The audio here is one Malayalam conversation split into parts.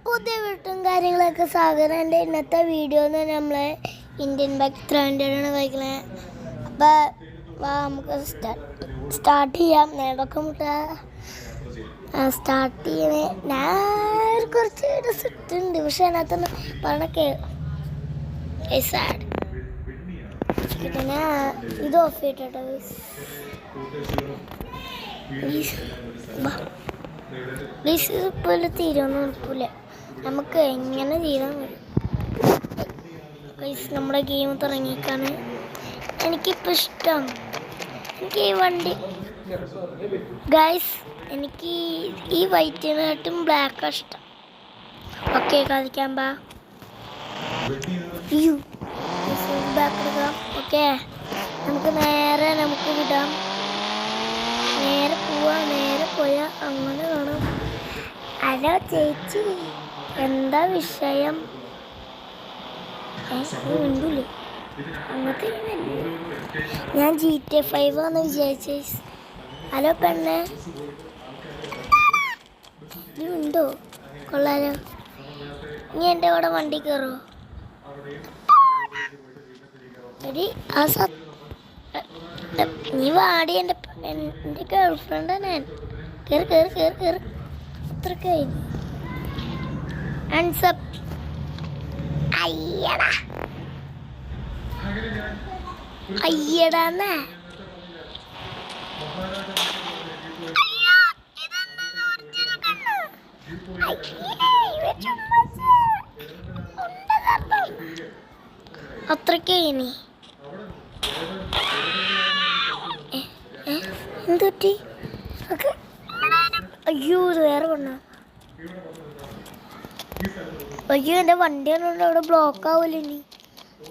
പുതിയ വീട്ടും കാര്യങ്ങളൊക്കെ സാഗരം. എൻ്റെ ഇന്നത്തെ വീഡിയോ എന്ന് നമ്മളെ ഇന്ത്യൻ ബൈക്ക് 300 കഴിക്കണേ. അപ്പോൾ നമുക്ക് സ്റ്റാർട്ട് ചെയ്യാം. നേടൊക്കെ മുട്ട സ്റ്റാർട്ട് ചെയ്യണേ. ഞാൻ കുറച്ച് ഡ്രസ് ഇട്ടുണ്ട്, പക്ഷെ അതിനകത്തൊന്ന് പറഞ്ഞൊക്കെ സാഡ് പിന്നെ ഇത് ഓഫ് ചെയ്തിട്ടോ. പ്ലീസ് ഇപ്പോൾ തീരുമെന്ന് ഉറപ്പില്ല. നമുക്ക് എങ്ങനെ തീരാൻ കഴിയും? നമ്മുടെ ഗെയിം തുടങ്ങിക്കാണ്. എനിക്കിപ്പോൾ ഇഷ്ടം എനിക്ക് ഈ വണ്ടി ഗൈസ്. എനിക്ക് ഈ വൈറ്റിനായിട്ടും ബ്ലാക്കാണ് ഇഷ്ടം. ഓക്കെ കളിക്കാൻ ബാ. ബാക്ക് എടുക്കാം. ഓക്കെ നമുക്ക് വിടാം. നേരെ പോയാൽ അങ്ങനെ കാണാം. ഹലോ ചേച്ചി, എന്താ വിഷയം? ഉണ്ടല്ലേ അങ്ങനത്തെ ഞാൻ GTA 5 ആണെന്ന് വിചാരിച്ചേ. ഹലോ പെണ്ണെ, നീ ഉണ്ടോ? കൊള്ളാലോ. നീ എൻ്റെ കൂടെ വണ്ടി കയറുമോ? എടി നീ വാടി. എൻ്റെ ഗേൾഫ്രണ്ടാണ് ഞാൻ. കയറി അത്രക്കേ ആൻസപ്പ്. അയ്യടാന്നേ അത്രക്കേ ഇനി എന്തുപറ്റി? അയ്യോ ഇത് വേറെ പെണ്ണ. അയ്യോ എൻ്റെ വണ്ടിയാണ് അവിടെ ബ്ലോക്ക് ആവൂല. ഇനി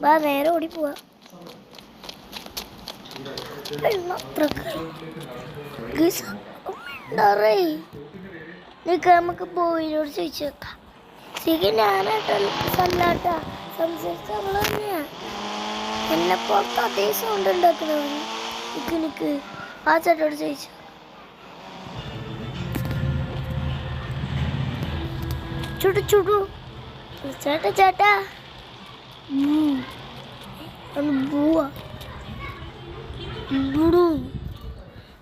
വാ നേരെ ഓടി പോവാ. നമുക്ക് ബോയിനോട് ചോദിച്ചു വെക്കാം. ഞാനാട്ടാ സംസാരിച്ച അവള് തന്നെയാ. എന്നെ പുറത്ത് അതേ സൗണ്ട് ഉണ്ടാക്കുന്നത്. നിക്ക് ആ ചേട്ടോട് ചോദിച്ചു. ചുടു ചേട്ടാ ഒന്ന് പോവാ.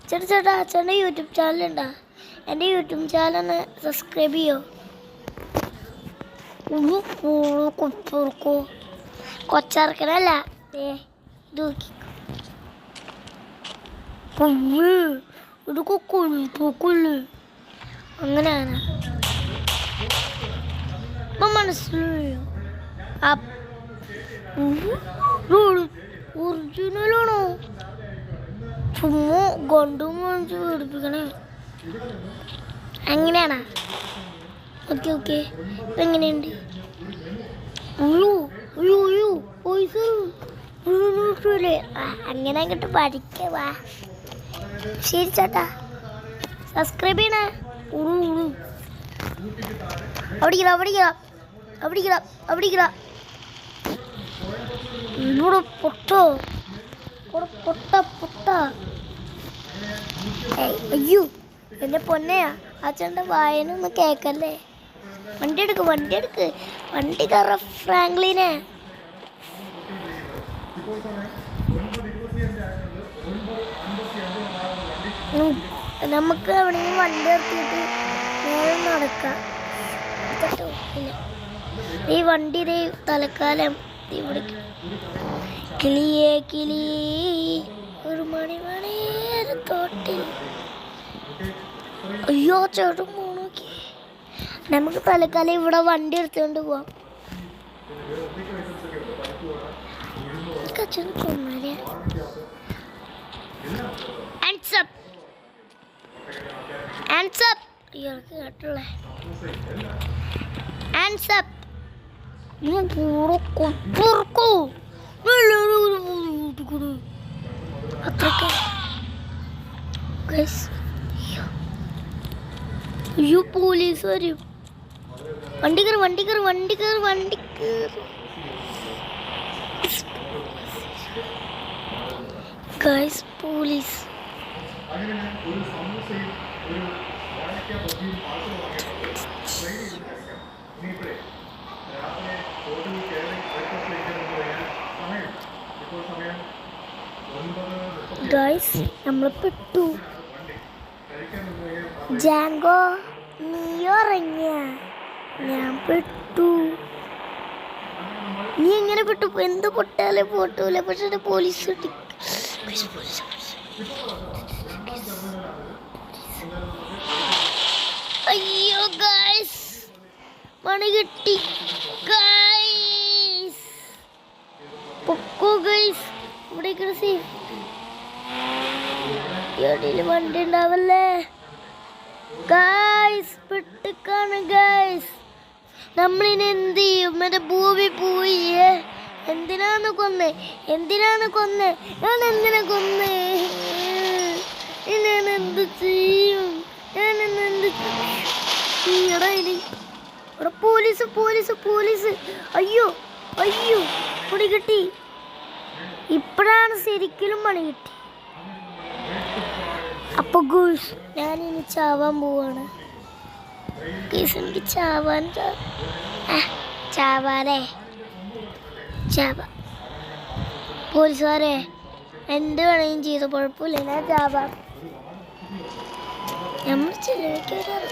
ചേട്ടാ ചേട്ടൻ്റെ യൂട്യൂബ് ചാനലുണ്ടാ? എൻ്റെ യൂട്യൂബ് ചാനൽ സബ്സ്ക്രൈബ് ചെയ്യോ? കൊച്ചറക്കനല്ല ഇത് കൊള്ളു അങ്ങനെയാണ്. മനസ്സിലായോ? ഒറിജിനലാണോ? ചുമ്മാ കൊണ്ടും വാങ്ങിച്ച് പേടിപ്പിക്കണേ. അങ്ങനെയാണോ? ഓക്കെ ഇപ്പം എങ്ങനെയുണ്ട്? പൈസ അങ്ങനെ അങ്ങോട്ട് പഠിക്കവാ. ശരി ചേട്ടാ, സബ്സ്ക്രൈബ് ചെയ്യണേ. ഇവിടെ പൊട്ടോ പൊട്ട. അയ്യോ എൻ്റെ പൊന്നയാ, അച്ഛൻ്റെ വായനൊന്നും കേക്കല്ലേ. വണ്ടി എടുക്ക് വണ്ടി കയറ ഫ്രാങ്ക്ലിനെ. നമുക്ക് എവിടെയെങ്കിലും വണ്ടി നിർത്തിയിട്ട് നേരെ നടക്കാം. ഈ വണ്ടി തൽക്കാലം ഇവിടെ കിളിയേ ഒരു മണിമണിയേറെ തോട്ടിൽ. അയ്യോ ചേട്ടൻ പോണോക്കി. നമുക്ക് തൽക്കാലം ഇവിടെ വണ്ടി എടുത്തുകൊണ്ട് പോവാം. അച്ഛന് കൊന്നാലേ. ഇയാൾക്ക് കേട്ടല്ലേ. അയ്യോ പോലീസ് വരും. വണ്ടി കയറി. Guys police. ഗൈസ് നമ്മൾ പെട്ടു. ജാങ്കോ നീ ഉറങ്ങിയ? ഞാൻ പെട്ടു. നീ എങ്ങനെ പെട്ടു? എന്ത് പൊട്ടാലേ പോട്ടൂല. പക്ഷെ പോലീസ് അയ്യോ ഗൈസ് പണി കിട്ടി ഗൈസ്. പൊക്കോ ഗൈസ്. ഇവിടെ സേഫ്. എവിടെയും വണ്ടി ഉണ്ടാവല്ലേ ഗൈസ്? പെട്ടിക്കാണ് ഗൈസ്. നമ്മളിനി എന്ത് ചെയ്യും? മറ്റേ ഭൂമി പോയി. എന്തിനാണ് കൊന്നേ? ഞാൻ എന്തിനാ കൊന്നേ? ഞാൻ എന്ത് ചെയ്യും? ഇവിടെ പോലീസ്. അയ്യോ പണി കിട്ടി. ഇപ്പോഴാണ് ശരിക്കും പണി കിട്ടി. അപ്പൊ ഗൂസ് ഞാനിനി ചാവാൻ പോവാണ്. എനിക്ക് ചാവാനേ പോലീസുകാരെ എന്ത് വേണമെങ്കിലും ചെയ്ത കുഴപ്പമില്ല. ഞാൻ ചാവാം. നമ്മൾ ചെലവിക്കാറ്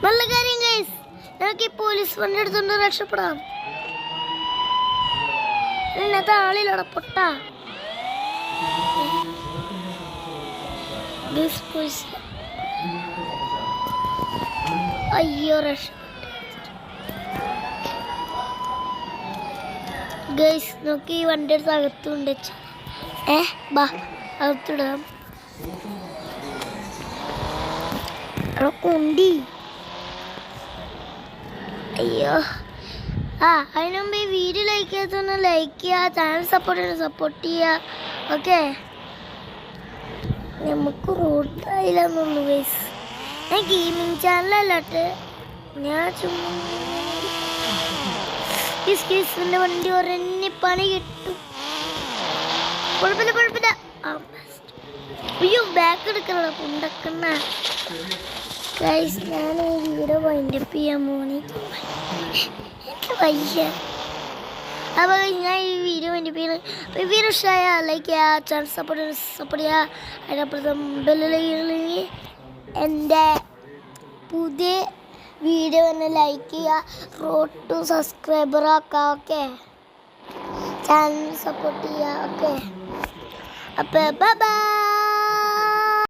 നല്ല കാര്യം ഗൈസ്. നമുക്ക് ഈ പോലീസ് വണ്ടി എടുത്തുകൊണ്ട് രക്ഷപ്പെടാം. ഇന്നത്തെ ആളിലൂടെ പൊട്ടാ. അയ്യോ ഗൈസ് നോക്കി ഈ വണ്ടി എടുത്ത് അകത്തുണ്ട്. ബാ അകത്തിടാം. കൊണ്ടി അയ്യോ അതിന് മുമ്പ് ഈ വീഡിയോ ലൈക്ക് ചെയ്യാത്തൊന്ന് ലൈക്ക് ചെയ്യുക. ചാനൽ സപ്പോർട്ട് ചെയ്യുക. ഓക്കെ നമുക്ക് റോട്ടായില്ലെന്നുള്ളൂ ഗൈസ്. ഞാൻ ഗെയിമിങ് ചാനലല്ലാട്ട്. ഞാൻ ചുമ്മാ കേസിൻ്റെ വണ്ടി ഒരെണ്ണി പണി കിട്ടും. കുഴപ്പമില്ല. അയ്യോ ബാക്ക് എടുക്കണോ കൊണ്ടക്കണ ഗൈസ്. ഞാൻ ഈ വീഡിയോ വൈൻഡപ്പ് ചെയ്യാൻ പോണി. എനിക്ക് വയ്യ. അപ്പോൾ ഞാൻ ഈ വീഡിയോ വൈൻഡപ്പ് ചെയ്യണം. അപ്പോൾ ഈ വീഡിയോ ഇഷ്ടമായ ലൈക്ക് ചെയ്യുക. ചാനൽ സപ്പോർട്ട് ചെയ്യുക. അതിനപ്പുറത്തും ബെല്ലിലേക്ക് എൻ്റെ പുതിയ വീഡിയോ തന്നെ ലൈക്ക് ചെയ്യുക. റോഡ് ടു സബ്സ്ക്രൈബർ ആക്കുക. ഓക്കെ ചാനൽ സപ്പോർട്ട് ചെയ്യുക. ഓക്കെ അപ്പോൾ ബൈ.